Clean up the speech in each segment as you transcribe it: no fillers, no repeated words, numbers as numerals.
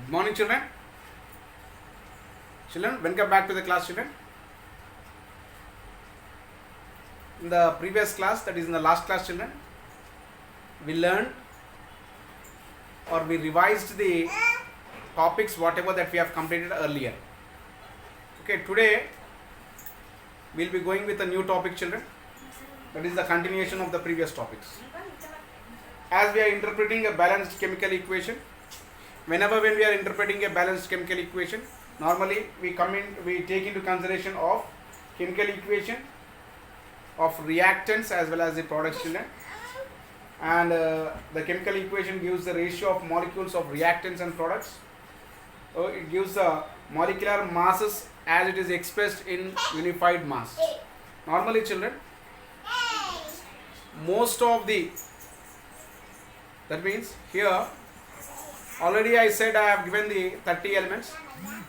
Good morning, children. Children, welcome back to the class, children. In the previous class, that is in the last class, children, we learned or we revised the topics whatever that we have completed earlier. Okay, today we will be going with a new topic, children. That is the continuation of the previous topics. As we are interpreting a balanced chemical equation, when we are interpreting a balanced chemical equation, normally we take into consideration of chemical equation of reactants as well as the products, children. And the chemical equation gives the ratio of molecules of reactants and products. It gives the molecular masses as it is expressed in unified mass. Normally, children, most of the, that means here already I said I have given the 30 elements.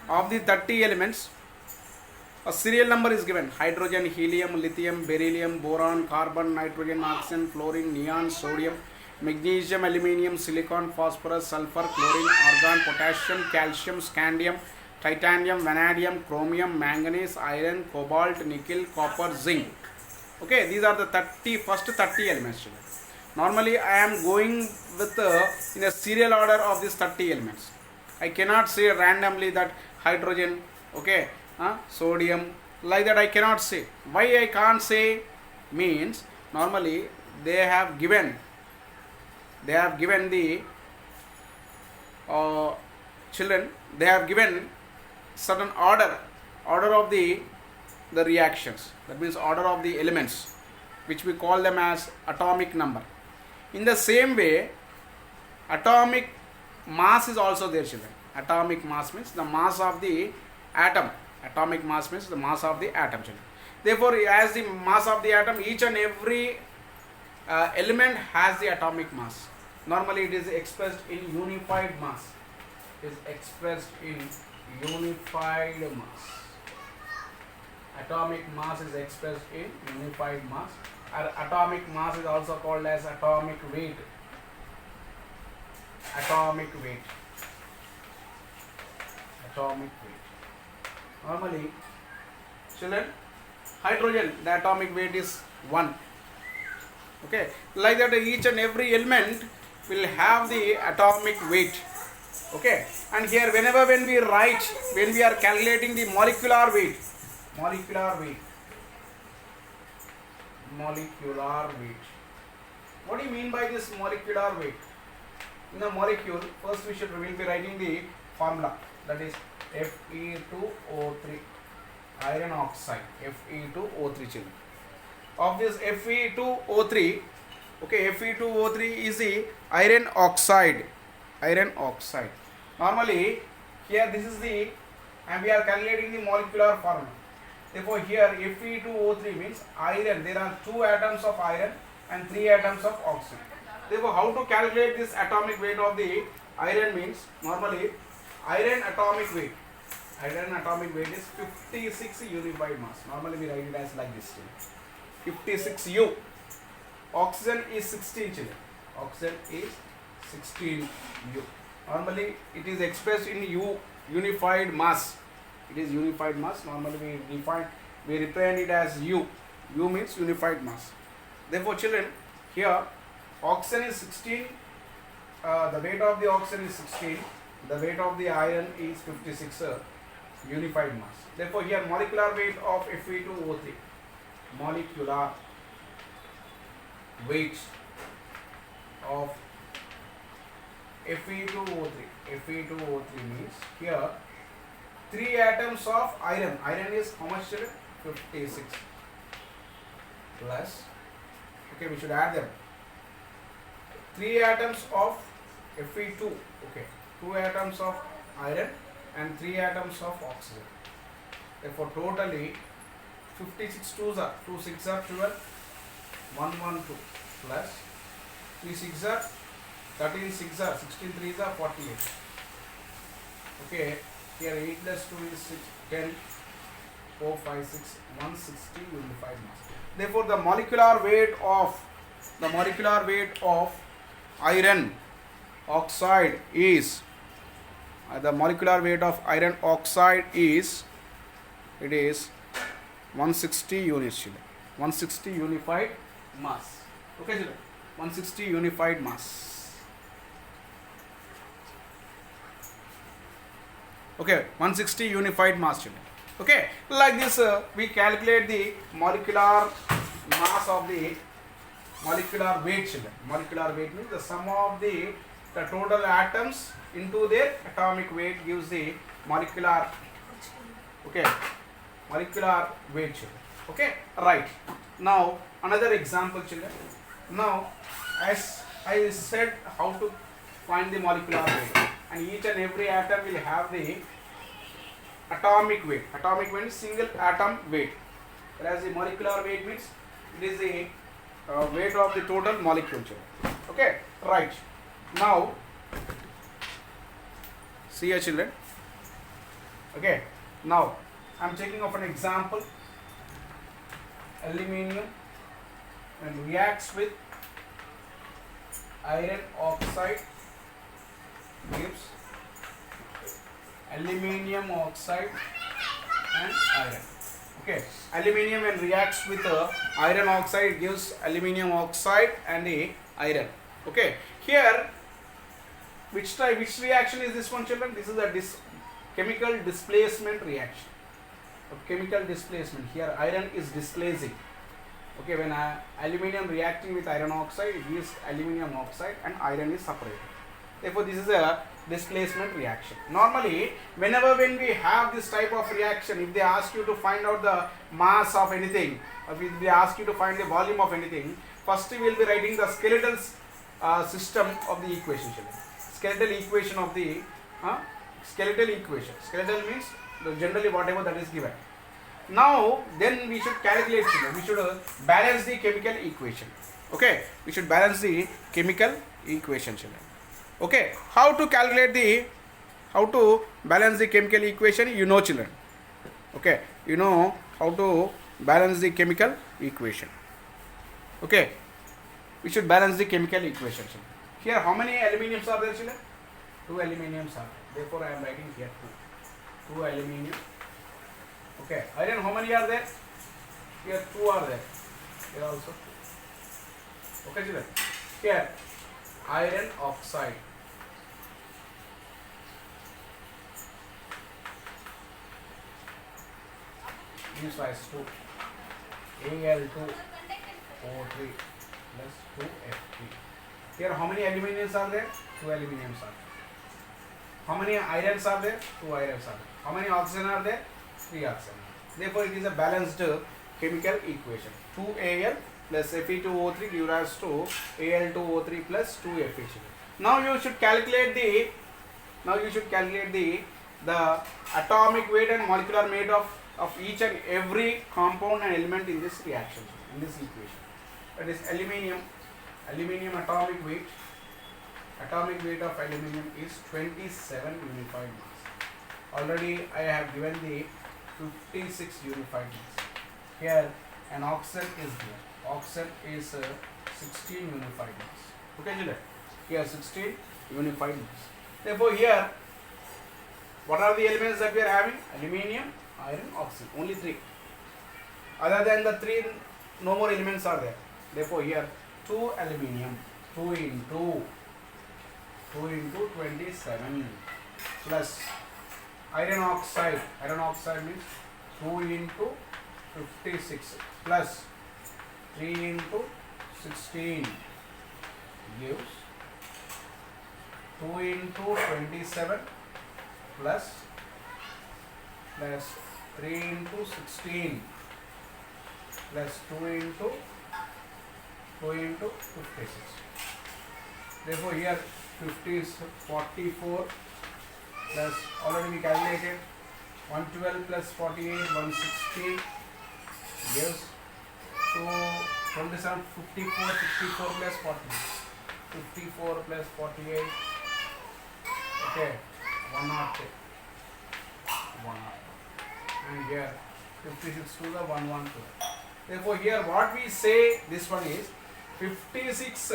Of the 30 elements, a serial number is given: hydrogen, helium, lithium, beryllium, boron, carbon, nitrogen, oxygen, fluorine, neon, sodium, magnesium, aluminium, silicon, phosphorus, sulfur, chlorine, argon, potassium, calcium, scandium, titanium, vanadium, chromium, manganese, iron, cobalt, nickel, copper, zinc. Okay, these are the first 30 elements, children. Normally I am going with in a serial order of these 30 elements. I cannot say randomly that hydrogen, okay, sodium, like that I cannot say. Why I can't say means, normally they have given the children, they have given certain order of the reactions. That means order of the elements, which we call them as atomic number. In the same way, atomic mass is also there, children. Atomic mass means the mass of the atom. Atomic mass means the mass of the atom, children. Therefore, as the mass of the atom, each and every element has the atomic mass. Normally it is expressed in unified mass. It is expressed in unified mass. Atomic mass is expressed in unified mass. Atomic mass is also called as atomic weight. Atomic weight. Atomic weight. Normally, children, hydrogen, the atomic weight is 1. Okay, like that each and every element will have the atomic weight. Okay, and here when we are calculating the molecular weight. What do you mean by this molecular weight? In the molecule, first we will be writing the formula, that is Fe2O3, iron oxide, Fe2O3, children. Of this Fe2O3, okay, Fe2O3 is the iron oxide. Normally, here this is the, and we are calculating the molecular formula. Therefore, here Fe2O3 means iron. There are 2 atoms of iron and 3 atoms of oxygen. Therefore, how to calculate this atomic weight of the iron means, normally iron atomic weight is 56 unified mass. Normally we write it as like this, 56U. Oxygen is 16, children. Oxygen is 16U. Normally it is expressed in unified mass. It is unified mass. Normally we represent it as U. U means unified mass. Therefore, children, here oxygen is 16. The weight of the oxygen is 16. The weight of the iron is 56 unified mass. Therefore, here molecular weight of Fe2O3. Molecular weight of Fe2O3. Fe2O3 means here 3 atoms of iron. Iron is how much, children? 56. Plus, okay, we should add them. 3 atoms of Fe2. Okay, 2 atoms of iron and 3 atoms of oxygen. Therefore, totally 56 2s are 2 6 are 12, 1 1 2 plus 3 6 are 13 6 are 16 3s are 48. Okay, here 8 plus 2 is 6, 10, 4 5 6, 160 unified mass. Therefore, the molecular weight of iron oxide is the molecular weight of iron oxide is, it is 160 units, 160 unified mass. Okay, 160 unified mass. Okay, 160 unified mass. Okay, like this we calculate the molecular mass of the molecular weight. Molecular weight means the sum of the total atoms into their atomic weight gives the molecular, okay, molecular weight. Okay, right. Now another example, children. Now as I said how to find the molecular weight, and each and every atom will have the atomic weight. Atomic weight is single atom weight, whereas the molecular weight means it is the weight of the total molecule. Okay, right. Now see here, children. Okay, now I am taking of an example. Aluminium and reacts with iron oxide gives aluminium oxide and iron. Okay, aluminium and reacts with iron oxide gives aluminium oxide and the iron. Okay, here which reaction is this one, children? This is a chemical displacement reaction. Chemical displacement. Here iron is displacing. Okay, when aluminium reacting with iron oxide, it gives aluminium oxide and iron is separated. Therefore, this is a displacement reaction. Normally, when we have this type of reaction, if they ask you to find out the mass of anything, or if they ask you to find the volume of anything, first we will be writing the skeletal system of the equation. Skeletal equation of the skeletal equation. Skeletal means generally whatever that is given. Now then we should calculate, we should balance the chemical equation. Okay, we should balance the chemical equation, children. Okay, how to balance the chemical equation, you know, children. Okay, you know how to balance the chemical equation. Okay, we should balance the chemical equation, children. Here how many aluminiums are there, children? 2 aluminiums are there. Therefore I am writing here 2 aluminium. Okay, iron how many are there? Here 2 are there. Here also 2. Okay, children. Here iron oxide. This is 2. Al2O3 plus 2Fe. Here how many aluminiums are there? 2 aluminiums are there. How many irons are there? 2 irons are there. How many oxygen are there? 3 oxygen. Therefore, it is a balanced chemical equation. 2Al plus Fe2O3 gives rise to Al2O3 plus 2Fe. Now you should calculate the atomic weight and molecular weight of each and every compound and element in this reaction, in this equation. That is aluminium atomic weight. Atomic weight of aluminium is 27 unified mass. Already I have given the 56 unified mass. Here an oxygen is there. Oxygen is 16 unified mass. Okay, children? Here 16 unified mass. Therefore, here what are the elements that we are having? Aluminium, iron, oxygen. Only 3. Other than the 3, no more elements are there. Therefore, here 2 aluminium, 2 into 27 plus iron oxide. Iron oxide means 2 into 56 plus 3 into 16 gives 2 into 27 plus 3 into 16 plus 2 into 56. Therefore, here 50 is 44 plus, already we calculated, 112 plus 48, 160 gives 27, 54 plus 40. 54 plus 48, okay, 102. And here 56 to the 112. Therefore, here what we say, this one is 56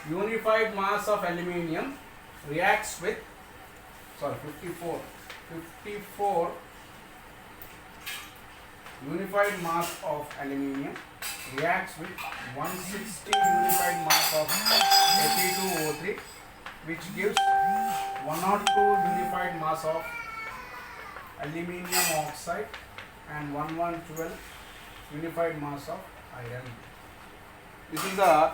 unified mass of aluminium reacts with sorry 54 unified mass of aluminium reacts with 160 unified mass of Fe2O3, which gives 102 unified mass of aluminium oxide and 1112 unified mass of iron. This is the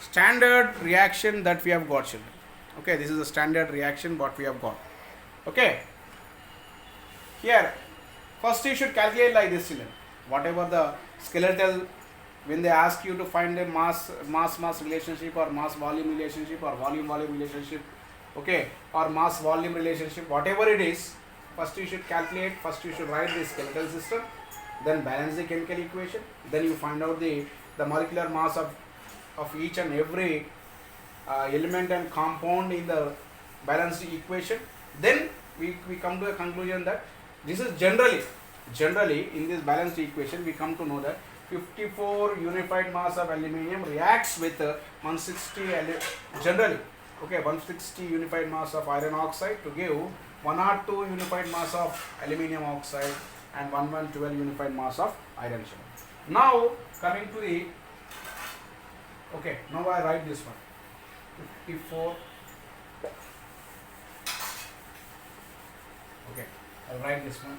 standard reaction that we have got, children. Okay, this is the standard reaction what we have got. Okay, here first you should calculate like this, children. Whatever the skeletal, when they ask you to find a mass relationship or mass volume relationship or volume relationship, okay, or mass volume relationship, whatever it is, first you should calculate, first you should write the skeletal system, then balance the chemical equation, then you find out the molecular mass of each and every element and compound in the balanced equation. Then we come to a conclusion that this is generally in this balanced equation we come to know that 54 unified mass of aluminium reacts with 160 generally, okay, 160 unified mass of iron oxide to give 102 unified mass of aluminium oxide and 1112 unified mass of iron. Now coming to the, okay, now I write this one 54, okay, I'll write this one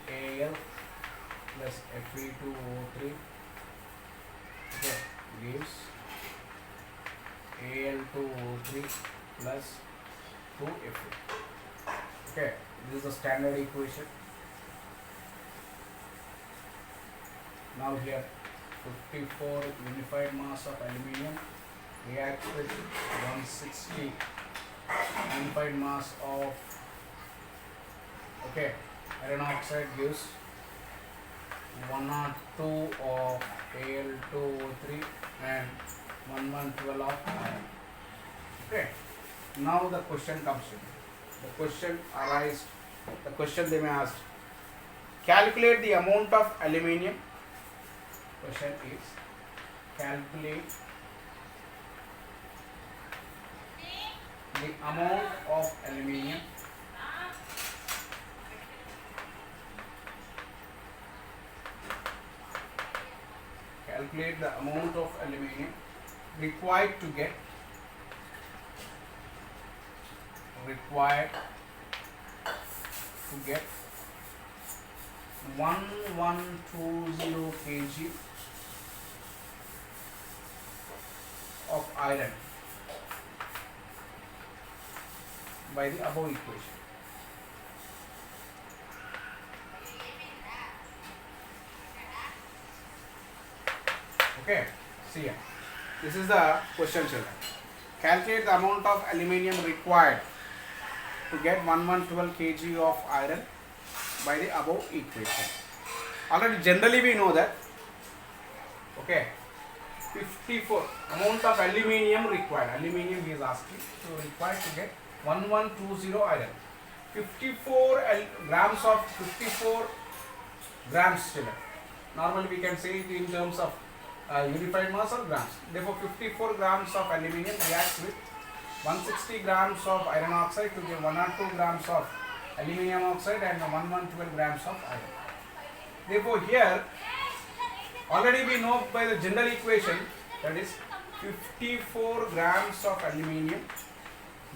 2Al plus Fe2O3, okay, gives Al2O3 plus 2Fe. Okay, this is the standard equation. Now here 54 unified mass of aluminium reacts with 160 unified mass of, okay, iron oxide gives 102 of Al2O3 and 1112 of iron. Okay, now the question comes in. The question arises, the question they may ask, calculate the amount of aluminium. Question is, calculate the amount of aluminium required to get 1120 kg of iron by the above equation. Okay, see here. This is the question, children. Calculate the amount of aluminium required to get 1112 kg of iron by the above equation. Already generally we know that, okay, 54 amount of aluminium required. Aluminium he is asking, so required to get 1120 iron. 54 grams of 54 grams still. Normally we can say it in terms of unified mass or grams. Therefore 54 grams of aluminium reacts with 160 grams of iron oxide to give 102 grams of aluminium oxide and 1112 grams of iron. Therefore here already we know by the general equation, that is 54 grams of aluminium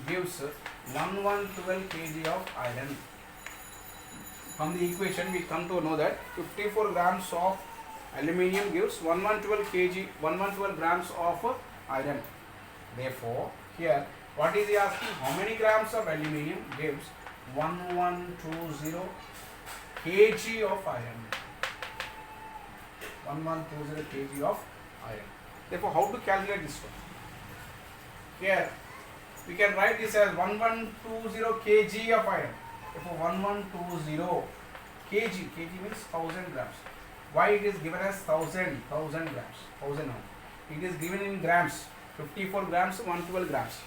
gives 1112 kg of iron. From the equation we come to know that 54 grams of aluminium gives 1112 grams of iron. Therefore here what is he asking? How many grams of aluminium gives 1120 kg of iron? 1120 kg of iron. Therefore how to calculate this one? Here we can write this as 1120 kg of iron. Therefore 1120 kg means 1000 grams. Why it is given as 1000 grams? 1000 now. It is given in grams. 54 grams, 112 grams.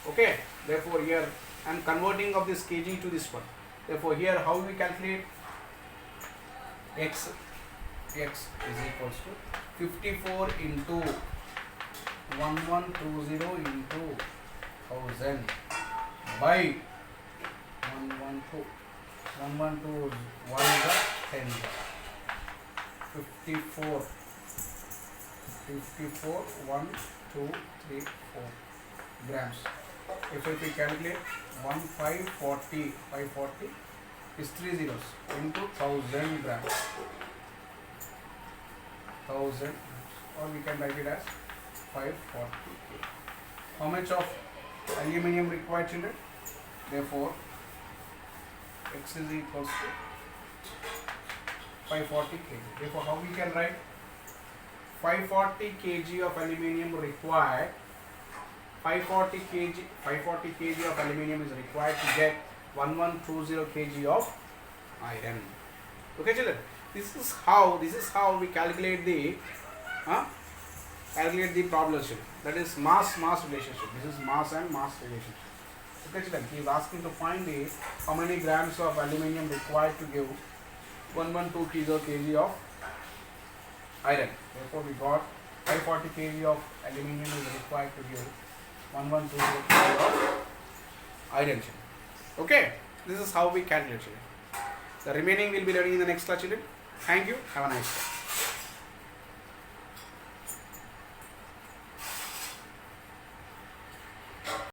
Okay. Therefore here I am converting of this kg to this one. Therefore here how we calculate? X is equals to 54 into 1120 into 1000 by 112. 112 1 is a 10. 54 1 2 3 4 grams. If we calculate 540 is 3 zeros into 1000 grams. 1000, or we can write it as 540 kg. How much of aluminium required, children? Therefore, X is equals to 540 kg. Therefore, how we can write 540 kg of aluminium required. 540 kg of aluminium is required to get 1120 kg of iron. Okay, children. This is how we calculate the problem, children. That is mass relationship. This is mass and mass relationship. Okay, children. He is asking to find the how many grams of aluminium required to give 112 kg of iron. Therefore, we got 540 kg of aluminium is required to give 1120 kg of iron. Okay, this is how we calculate. The remaining will be learning in the next class, children. Thank you. Have a nice day.